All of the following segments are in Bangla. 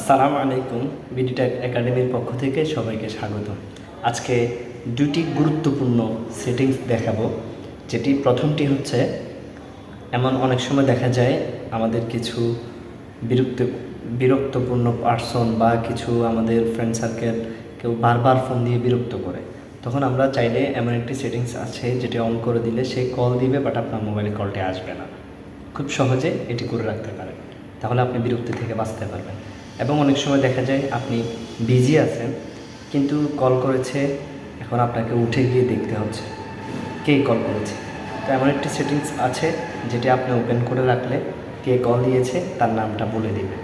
আসসালামু আলাইকুম। বিডিটেক একাডেমির পক্ষ থেকে সবাইকে স্বাগত। আজকে দুটি গুরুত্বপূর্ণ সেটিংস দেখাবো। যেটি প্রথমটি হচ্ছে, এমন অনেক সময় দেখা যায় আমাদের কিছু বিরক্তপূর্ণ পার্সন বা কিছু আমাদের ফ্রেন্ড সার্কেল কেউ বারবার ফোন দিয়ে বিরক্ত করে। তখন আমরা চাইলে এমন একটি সেটিংস আছে যেটি অন করে দিলে সে কল দিবে, বাট আপনার মোবাইলে কলটি আসবে না। খুব সহজে এটি করে রাখতে পারেন, তাহলে আপনি বিরক্তি থেকে বাঁচতে পারবেন। এবং অনেক সময় দেখা যায় আপনি বিজি আছেন, কিন্তু কল করেছে, এখন আপনাকে উঠে গিয়ে দেখতে হচ্ছে কে কল করেছে। তো এমন একটি সেটিংস আছে যেটি আপনি ওপেন করে রাখলে কে কল দিয়েছে তার নামটা বলে দিবে।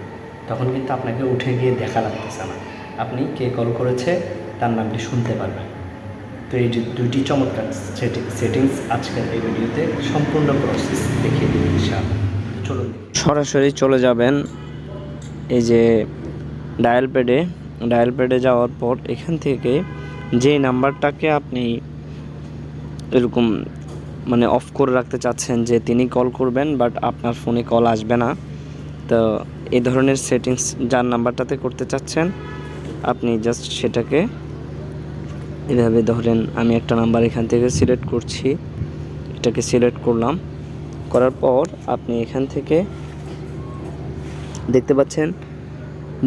তখন কিন্তু আপনাকে উঠে গিয়ে দেখা লাগতেছে না, আপনি কে কল করেছে তার নামটি শুনতে পারবেন। তো এই যে দুইটি চমৎকার সেটিংস আজকের এই ভিডিওতে সম্পূর্ণ প্রসেস দেখিয়ে দিই ইনশাআল্লাহ। চলুন সরাসরি চলে যাবেন এই যে ডায়াল প্যাডে যাওয়ার পর এখান থেকে যে নাম্বারটাকে আপনি এরকম অফ করে রাখতে চাচ্ছেন যে তিনি কল করবেন বাট আপনার ফোনে কল আসবে না, তো এই ধরনের সেটিংস যার নাম্বারটাতে করতে চাচ্ছেন আপনি জাস্ট সেটাকে এভাবে ধরেন, আমি একটা নাম্বার এখান থেকে সিলেক্ট করছি, এটাকে সিলেক্ট করলাম, করার পর আপনি এখান থেকে দেখতে পাচ্ছেন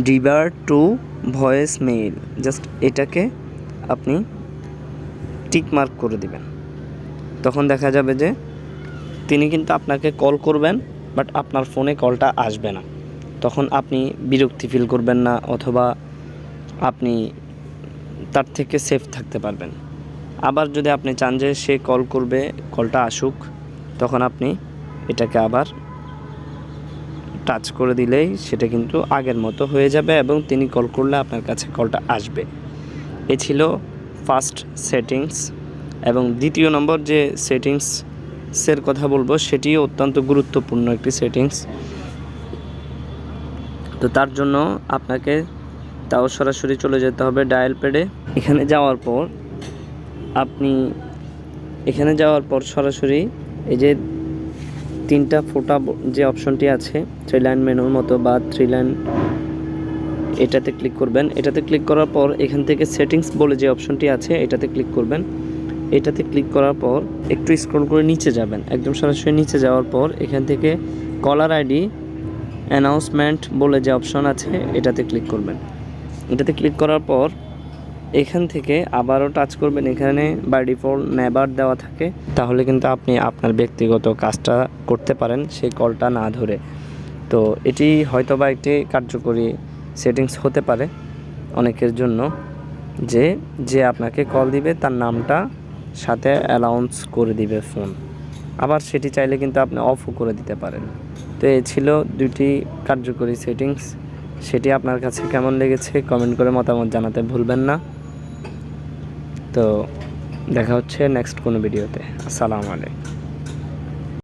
ডিভার্ট টু ভয়েস মেইল, জাস্ট এটাকে আপনি টিক মার্ক করে দিবেন। তখন দেখা যাবে যে তিনি কিন্তু আপনাকে কল করবেন বাট আপনার ফোনে কলটা আসবে না। তখন আপনি বিরক্তি ফিল করবেন না, অথবা আপনি তার থেকে সেফ থাকতে পারবেন। আবার যদি আপনি চান যে সে কল করবে, কলটা আসুক, তখন আপনি এটাকে আবার টাচ করে দিলেই সেটা কিন্তু আগের মতো হয়ে যাবে এবং তিনি কল করলে আপনার কাছে কলটা আসবে। এ ছিল ফার্স্ট সেটিংস। এবং দ্বিতীয় নম্বর যে সেটিংসের কথা বলবো সেটিও অত্যন্ত গুরুত্বপূর্ণ একটি সেটিংস। তো তার জন্য আপনাকে তাও সরাসরি চলে যেতে হবে ডায়াল প্যাডে। এখানে যাওয়ার পর সরাসরি এই যে তিনটা ফোটা যে অপশনটি আছে, 3 লাইন মেনুর মতো বা 3 লাইন, এটাতে ক্লিক করবেন। এটাতে ক্লিক করার পর এখান থেকে সেটিংস বলে যে অপশনটি আছে এটাতে ক্লিক করবেন। এটাতে ক্লিক করার পর একটু স্ক্রল করে নিচে যাবেন, একদম সরাসরি নিচে যাওয়ার পর এখান থেকে কলার আইডি অ্যানাউন্সমেন্ট বলে যে অপশন আছে এটাতে ক্লিক করবেন। এটাতে ক্লিক করার পর এখান থেকে আবারও টাচ করবেন, এখানে বাই ডিফল্ট নেভার দেওয়া থাকে, তাহলে কিন্তু আপনি আপনার ব্যক্তিগত কাজটা করতে পারেন সেই কলটা না ধরে। তো এটি হয়তোবা একটি কার্যকরী সেটিংস হতে পারে অনেকের জন্য, যে আপনাকে কল দিবে তার নামটা সাথে অ্যালাউন্স করে দিবে ফোন। আবার সেটি চাইলে কিন্তু আপনি অফও করে দিতে পারেন। তো এই ছিল দুটি কার্যকরী সেটিংস। সেটি আপনার কাছে কেমন লেগেছে কমেন্ট করে মতামত জানাতে ভুলবেন না। তো দেখা হচ্ছে নেক্সট কোনো ভিডিওতে। আসসালামু আলাইকুম।